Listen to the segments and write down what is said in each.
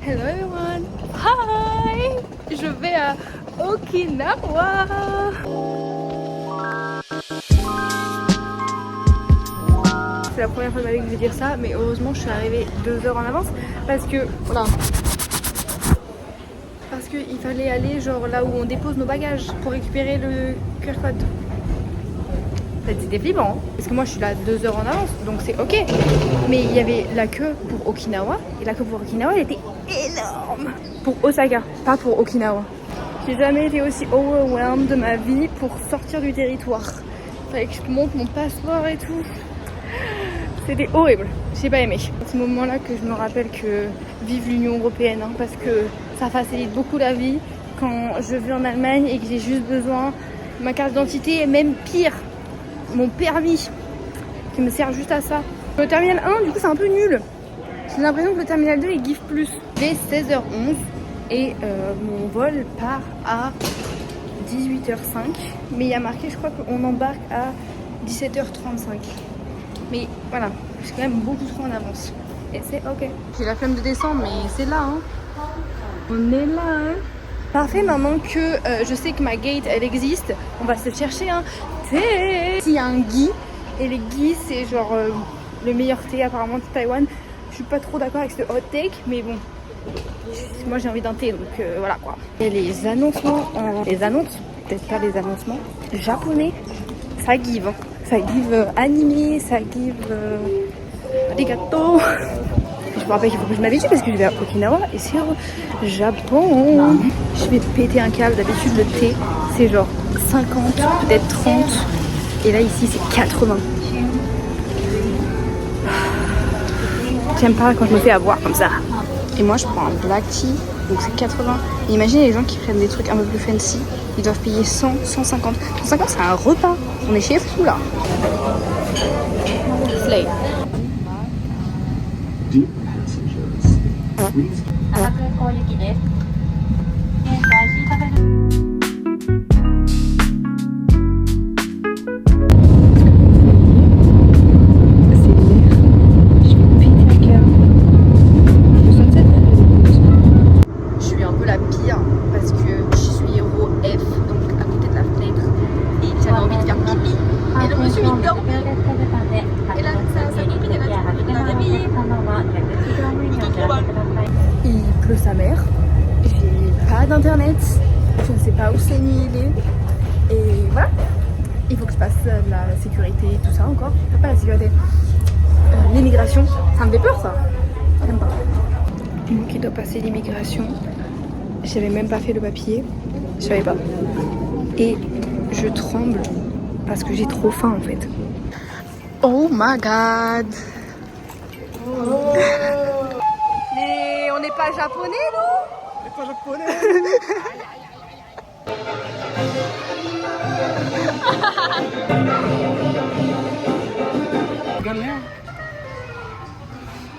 Hello everyone! Hi! Je vais à Okinawa! C'est la première fois de ma vie que je vais dire ça, mais heureusement je suis arrivée 2 heures en avance parce que voilà. Parce qu'il fallait aller genre là où on dépose nos bagages pour récupérer le QR code. C'était flippant, hein, parce que moi je suis là 2 heures en avance, donc c'est ok. Mais il y avait la queue pour Okinawa, et la queue pour Okinawa elle était énorme. Pour Osaka, pas pour Okinawa. J'ai jamais été aussi overwhelmed de ma vie pour sortir du territoire. Fallait que je monte mon passeport et tout. C'était horrible, j'ai pas aimé. C'est à ce moment-là que je me rappelle que vive l'Union Européenne, hein, parce que ça facilite beaucoup la vie quand je vais en Allemagne et que j'ai juste besoin de ma carte d'identité, et même pire, mon permis qui me sert juste à ça. Le terminal 1 du coup c'est un peu nul. J'ai l'impression que le terminal 2 il give plus. Il est 16h11 et mon vol part à 18h05. Mais il y a marqué je crois qu'on embarque à 17h35. Mais voilà, je suis quand même beaucoup trop en avance. Et c'est ok. J'ai la flemme de descendre mais c'est là hein. On est là hein. Parfait, maintenant que je sais que ma gate elle existe, on va se chercher un thé. S'il y a un ghee, et les ghee c'est genre le meilleur thé apparemment de Taïwan. Je suis pas trop d'accord avec ce hot take, mais bon, moi j'ai envie d'un thé donc voilà quoi. Et les annoncements, les annonces, peut-être pas les annoncements, japonais, ça give. Hein. Ça give animé, ça give des gâteaux. Je me rappelle qu'il faut que je m'habitue parce que je vais à Okinawa et c'est au Japon. Je vais péter un câble. D'habitude, le thé, c'est genre 50, peut-être 30. Et là, ici, c'est 80. J'aime pas quand je me fais avoir comme ça. Et moi, je prends un black tea, donc c'est 80. Et imaginez les gens qui prennent des trucs un peu plus fancy. Ils doivent payer 100, 150. 150, c'est un repas. On est chez fou là. Slay. Je suis un peu la pire parce que je suis héros F, donc à côté de la fenêtre, et j'avais envie de faire pipi. Et je me suis mis dormir. Et là, sa copine, elle a dit, on a réveillé. Il pleut sa mère. J'ai pas d'internet. Je ne sais pas où c'est ni il est. Et voilà. Il faut que je passe la sécurité et tout ça encore. Pas la sécurité. L'immigration. Ça me fait peur ça. J'aime pas. Moi qui dois passer l'immigration. J'avais même pas fait le papier. Je savais pas. Et je tremble parce que j'ai trop faim en fait. Oh my god. Oh. Mais on n'est pas japonais, non? On n'est pas japonais.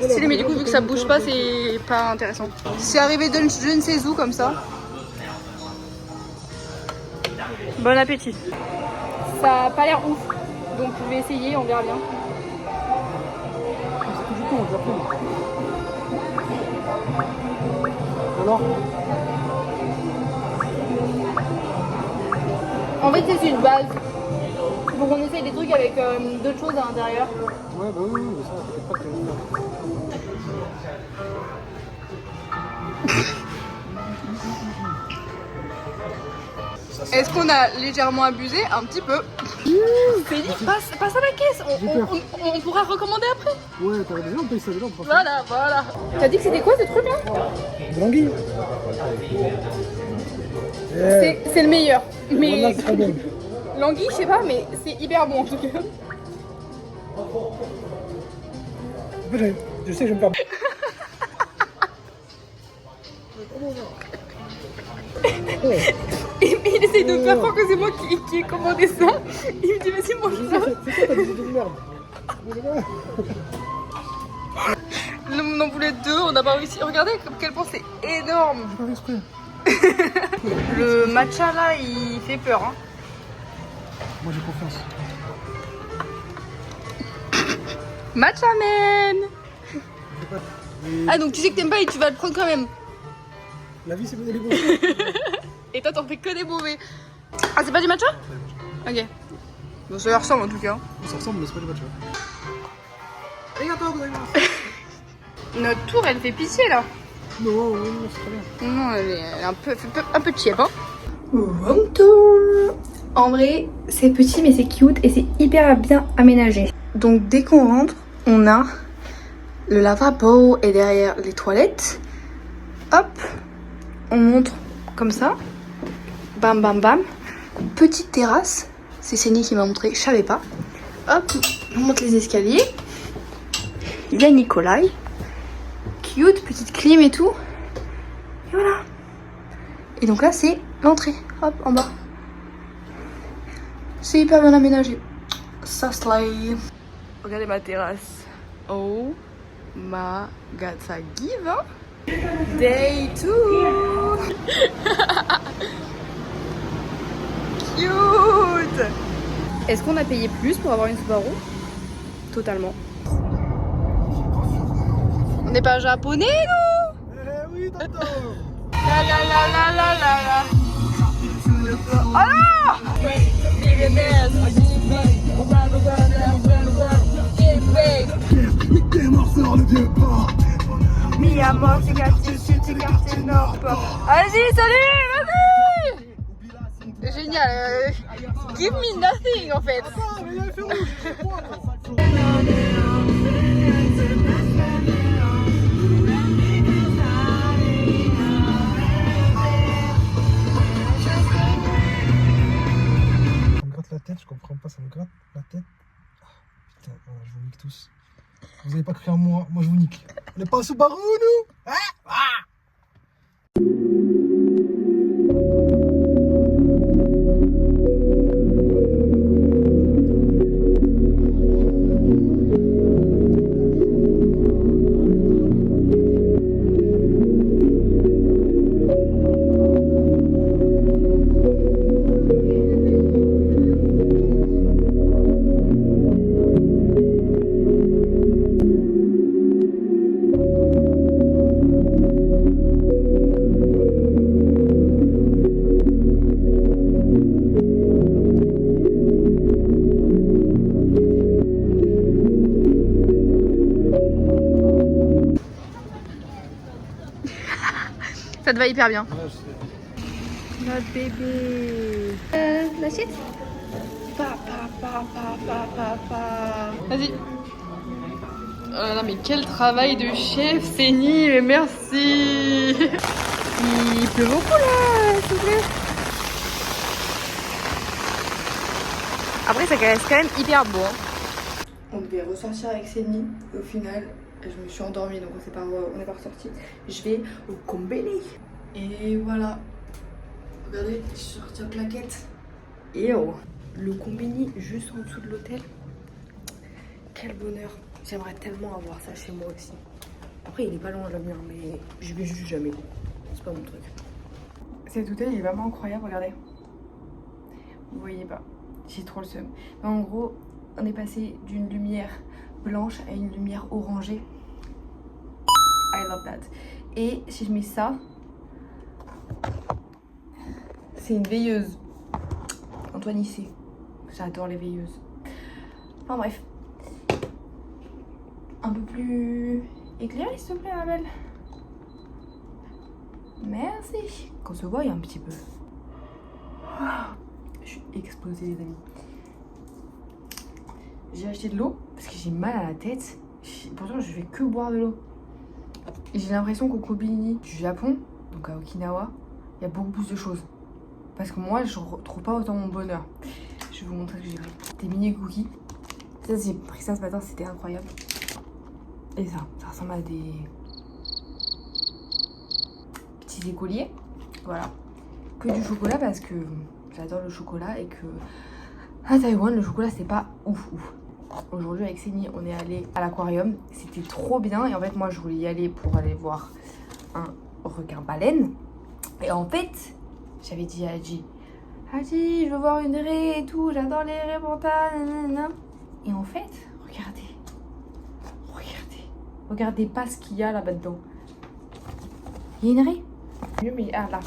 Si mais du coup vu que ça bouge pas c'est pas intéressant. C'est arrivé de je ne sais où comme ça. Bon appétit. Ça a pas l'air ouf. Donc je vais essayer, on verra bien. Du coup, on Japon. Alors En fait c'est une base. Faut qu'on essaye des trucs avec d'autres choses à l'intérieur. Ouais, bah oui, mais ça, t'inquiète pas que Est-ce qu'on a légèrement abusé? Un petit peu. Félix, passe à la caisse. On pourra recommander après. ouais, t'as déjà, on paye ça déjà, on prend ça. Voilà. T'as dit que c'était quoi ce truc là? De l'anguille. C'est le meilleur. Mais Voilà, c'est très bon. l'anguille, je sais pas, mais c'est hyper bon en tout cas. En fait, je sais que je vais me faire. Il essaie de faire croire que c'est moi qui ai commandé ça. Il me dit vas-y mange ça. C'est quoi ta idée de merde? On en voulait 2, on n'a pas réussi. Regardez à quel point c'est énorme. J'ai pas fait exprès. Le matcha là il fait peur hein. Moi j'ai confiance. Matcha man. Ah, donc tu sais que t'aimes pas et tu vas le prendre quand même. La vie, c'est pas des mauvais. Et toi, t'en fais que des mauvais. Ah, c'est pas du matcha? Ok. Bon, ça leur ressemble en tout cas. Ça ressemble, mais c'est pas des matchs. Regarde-toi, vous allez voir. Notre tour, elle fait pitié là. Non, c'est très bien. Non, elle est un peu cheap, hein. Room tour. En vrai, c'est petit mais c'est cute et c'est hyper bien aménagé. Donc dès qu'on rentre, on a le lavabo et derrière les toilettes. Hop, on montre comme ça. Bam bam bam. Petite terrasse. C'est Céline qui m'a montré, je savais pas. Hop, on monte les escaliers. Il y a Nikolai. Cute, petite clim et tout. Et voilà. Et donc là, c'est l'entrée. Hop, en bas. C'est hyper bien aménagé. Ça slay. Regardez ma terrasse. Oh my god, ça give, hein. Day 2. Cute. Est-ce qu'on a payé plus pour avoir une Subaru? Totalement. On n'est pas japonais, nous? Eh oui, tonton. La la la la la la la. Oh non! Mi amor, c'est quartier sud, c'est quartier nord. Vas-y, salut, vas-y! Génial. Give me nothing en fait. Ah, mais il y a le feu rouge, c'est quoi, là? Ça me gratte la tête, je comprends pas, ça me gratte la tête. Ah, putain, voilà, je vous nique tous. Vous avez pas cru en moi je vous nique. On n'est pas au Subaru, nous, hein? Ah! Ça te va hyper bien. Ouais, je sais. Notre bébé. L'assiette. Vas-y. Oh là là, mais quel travail de chef, Céline, mais merci. Il pleut beaucoup là, s'il te plaît. Après, ça reste quand même hyper beau. Hein. On devait ressortir avec Céline. Au final, je me suis endormie, donc on n'est pas ressorti. Je vais au Combini. Et voilà. Regardez, je suis sortie en claquette. Et oh, le Combini juste en dessous de l'hôtel. Quel bonheur. J'aimerais tellement avoir ça chez moi aussi. Après, il n'est pas loin le mien, mais je vais juste jamais. C'est pas mon truc. Cet hôtel, il est vraiment incroyable, regardez. Vous voyez pas. J'ai trop le seum. Mais en gros, on est passé d'une lumière blanche à une lumière orangée. I love that. Et si je mets ça, c'est une veilleuse. Antoine y sait. J'adore les veilleuses. Enfin bref. Un peu plus éclairé s'il te plaît, ma belle. Merci. Qu'on se voie un petit peu. Je suis explosée les amis. J'ai acheté de l'eau parce que j'ai mal à la tête. Pourtant je fais que boire de l'eau. Et j'ai l'impression qu'au Combini du Japon, donc à Okinawa, il y a beaucoup plus de choses. Parce que moi je retrouve pas autant mon bonheur. Je vais vous montrer ce que j'ai pris. Des mini cookies. Ça j'ai pris ça ce matin, c'était incroyable. Et ça ressemble à des petits écoliers. Voilà. Que du chocolat parce que j'adore le chocolat et que à Taïwan le chocolat c'est pas ouf. Aujourd'hui avec Céline on est allé à l'aquarium, c'était trop bien et en fait moi je voulais y aller pour aller voir un requin baleine et en fait j'avais dit à Hadji je veux voir une raie et tout, j'adore les raies montagnes et en fait regardez Regardez pas ce qu'il y a là-bas dedans. Il y a une raie. Mieux, mais ah là.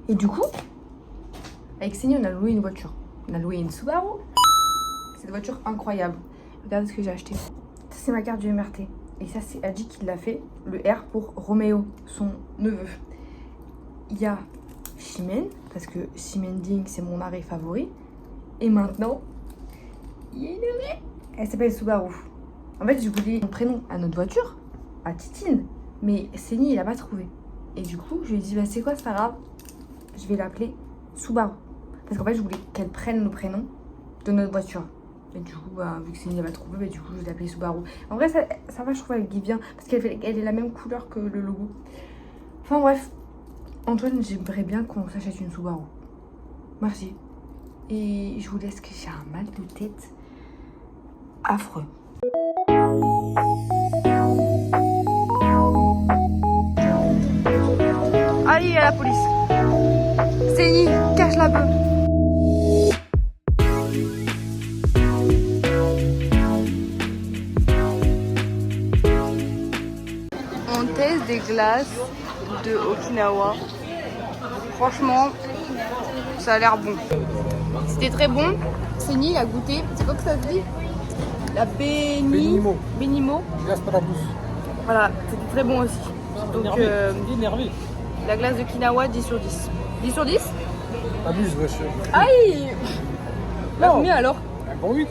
Et du coup, avec Céline, on a loué une voiture. On a loué une Subaru. C'est une voiture incroyable. Regardez ce que j'ai acheté. Ça, c'est ma carte du MRT. Et ça, c'est Adji qui l'a fait. Le R pour Roméo, son neveu. Il y a Chimène, parce que Chimène Ding, c'est mon arrêt favori. Et maintenant, il y a une raie. Elle s'appelle Subaru. En fait, je voulais mon prénom à notre voiture, à Titine. Mais Céline, il a pas trouvé. Et du coup, je lui ai dit, bah c'est quoi, c'est pas grave. Je vais l'appeler Subaru. Parce qu'en fait, je voulais qu'elle prenne le prénom de notre voiture. Et du coup, bah, vu que Céline va trouver, bah, du coup, je vais l'appeler Subaru. En vrai, ça va, je trouve, elle guide bien. Parce qu'elle est la même couleur que le logo. Enfin, bref. Antoine, j'aimerais bien qu'on s'achète une Subaru. Merci. Et je vous laisse que j'ai un mal de tête affreux. Allez, à la police. Céline, cache la bœuf. On teste des glaces de Okinawa. Franchement, ça a l'air bon. C'était très bon. Céline a goûté. C'est quoi que ça se dit? La Benimo. Benimo. Glace pour la bouche. Voilà, c'était très bon aussi. Donc, Énervé. la glace de Okinawa, 10 sur 10. 10 sur 10? Abuse, wesh. Aïe! Bah, Non. combien alors? Un bon 8.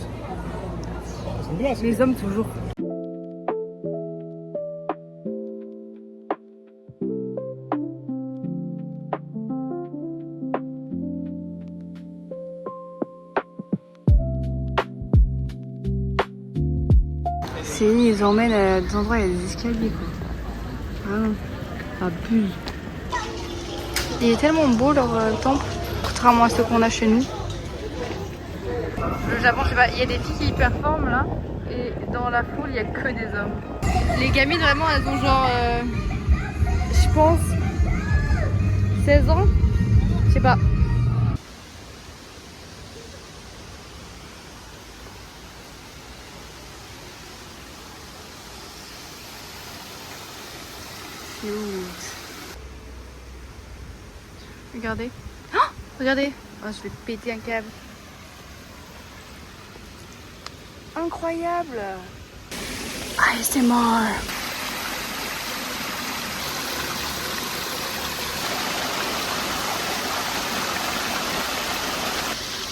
C'est une glace. Les hommes toujours. Céline, ils emmènent à des endroits où il y a des escaliers, quoi. Vraiment, abuse. Il est tellement beau leur temple, contrairement à ceux qu'on a chez nous. Le Japon, je sais pas, il y a des filles qui y performent là, et dans la foule, il y a que des hommes. Les gamines, vraiment, elles ont genre, je pense, 16 ans, je sais pas. Regardez. Oh, regardez. Oh, je vais péter un câble. Incroyable. ASMR.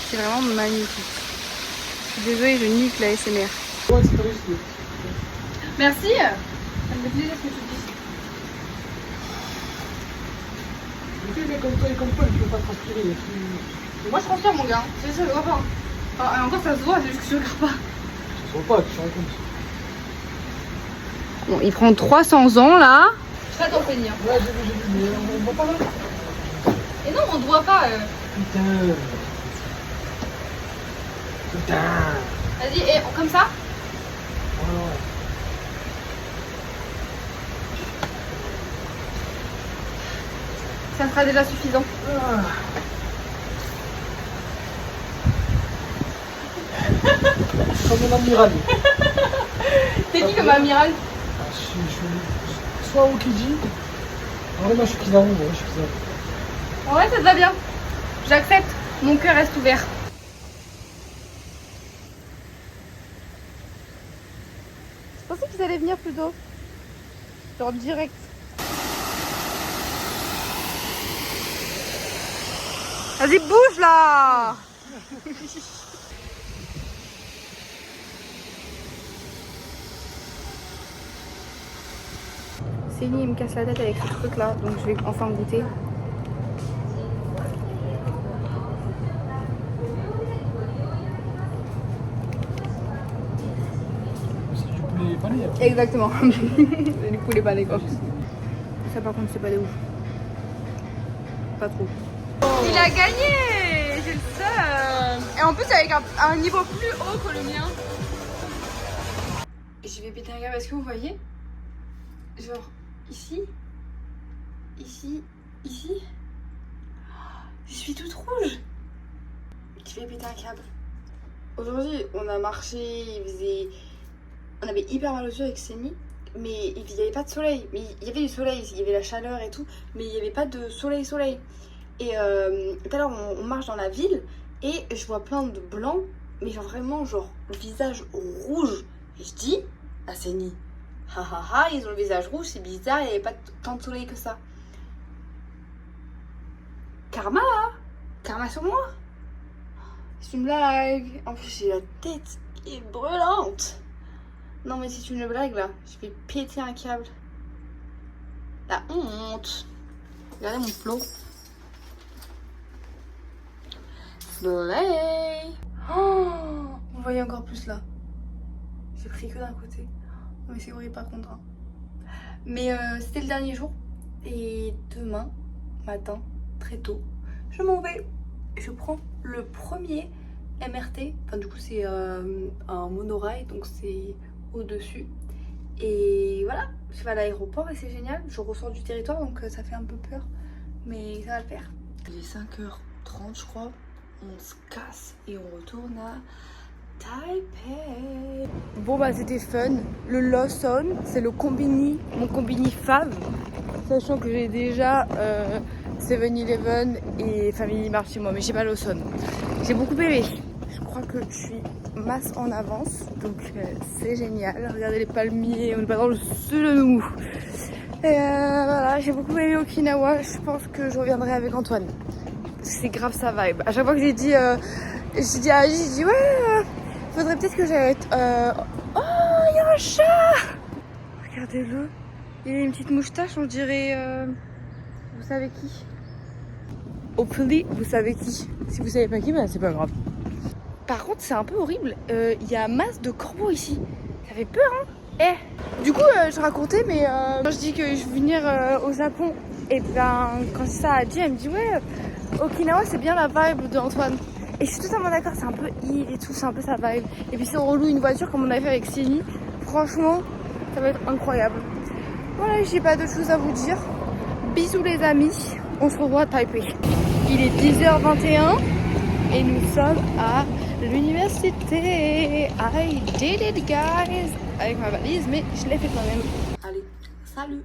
C'est vraiment magnifique. Je suis désolée, je nique la ASMR. Ouais, c'est pas réussi. Merci. Ça me fait plaisir ce que tu dis. Tu sais, comme toi et comme toi, tu peux pas transpirer. Moi je transpire mon gars, c'est ça, je vois pas. Enfin, encore ça se voit, c'est juste que je regarde pas. Ça se voit pas, tu te rends compte. Bon, il prend 300 ans là. Je vais t'en finir. Ouais, j'ai vu, mais on voit pas là. Et non, on ne voit pas. Putain. Putain. Vas-y, et comme ça. Voilà. Ça sera déjà suffisant. Ah. Comme un amiral. T'es qui comme amiral? Je suis soit Okiji. En vrai, moi je suis Kizaru, moi je suis Kizaru. En vrai, ça te va bien. J'accepte. Mon cœur reste ouvert. Je pensais qu'ils allaient venir plus tôt. Genre direct. Vas-y, bouge là! Céline, il me casse la tête avec ce truc là, donc je vais enfin goûter. C'est du poulet pané. Exactement. C'est du poulet pané quoi. Ça par contre c'est pas des ouf. Pas trop. Il a gagné! J'ai le seum! Et en plus avec un niveau plus haut que le mien. Je vais péter un câble, est-ce que vous voyez? Genre ici, ici, ici. Je suis toute rouge. Je vais péter un câble. Aujourd'hui on a marché, il faisait on avait hyper mal aux yeux avec Séni, mais il n'y avait pas de soleil. Mais il y avait du soleil, il y avait la chaleur et tout, mais il n'y avait pas de soleil. Et tout à l'heure, on marche dans la ville et je vois plein de blancs, mais genre vraiment, genre le visage rouge. Et je dis à Séni, ha ha ha, ils ont le visage rouge, c'est bizarre, il n'y avait pas tant de soleil que ça. Karma, karma sur moi. C'est une blague. En plus, j'ai la tête qui est brûlante. Non, mais c'est une blague là. Je vais péter un câble. La honte. Regardez mon flot. Soleil. Oh, vous voyez encore plus là. J'ai pris que d'un côté. Non, mais c'est horrible par contre. Hein. Mais c'était le dernier jour. Et demain matin, très tôt, je m'en vais. Je prends le premier MRT. Enfin, du coup, c'est un monorail, donc c'est au-dessus. Et voilà, je vais à l'aéroport et c'est génial. Je ressors du territoire, donc ça fait un peu peur. Mais ça va le faire. Il est 5h30, je crois. On se casse et on retourne à Taipei. Bon, bah, c'était fun. Le Lawson, c'est le combini, mon combini fave. Sachant que j'ai déjà 7-Eleven et Family Mart chez moi, mais j'ai pas Lawson. J'ai beaucoup aimé. Je crois que je suis masse en avance, donc c'est génial. Regardez les palmiers, on est pas dans le sud de nous. Et voilà, j'ai beaucoup aimé Okinawa. Je pense que je reviendrai avec Antoine. Parce que c'est grave sa vibe. À chaque fois que j'ai dit à Agi, j'ai dit ouais, faudrait peut-être que j'aille. Oh, il y a un chat! Regardez-le. Il a une petite moustache, on dirait. Vous savez qui? Hopefully, vous savez qui. Si vous savez pas qui, ben c'est pas grave. Par contre, c'est un peu horrible. Il y a masse de corbeaux ici. Ça fait peur, hein? Du coup, je racontais, mais quand je dis que je vais venir au Japon, et ben quand ça a dit, elle me dit ouais, Okinawa c'est bien la vibe d'Antoine. Et je suis totalement d'accord, c'est un peu île et tout, c'est un peu sa vibe. Et puis si on reloue une voiture comme on avait fait avec Séni, franchement, ça va être incroyable. Voilà, j'ai pas d'autre chose à vous dire. Bisous les amis, on se revoit à Taipei. Il est 10h21 et nous sommes à l'université. I did it guys. Avec ma valise, mais je l'ai fait quand même. Allez, salut.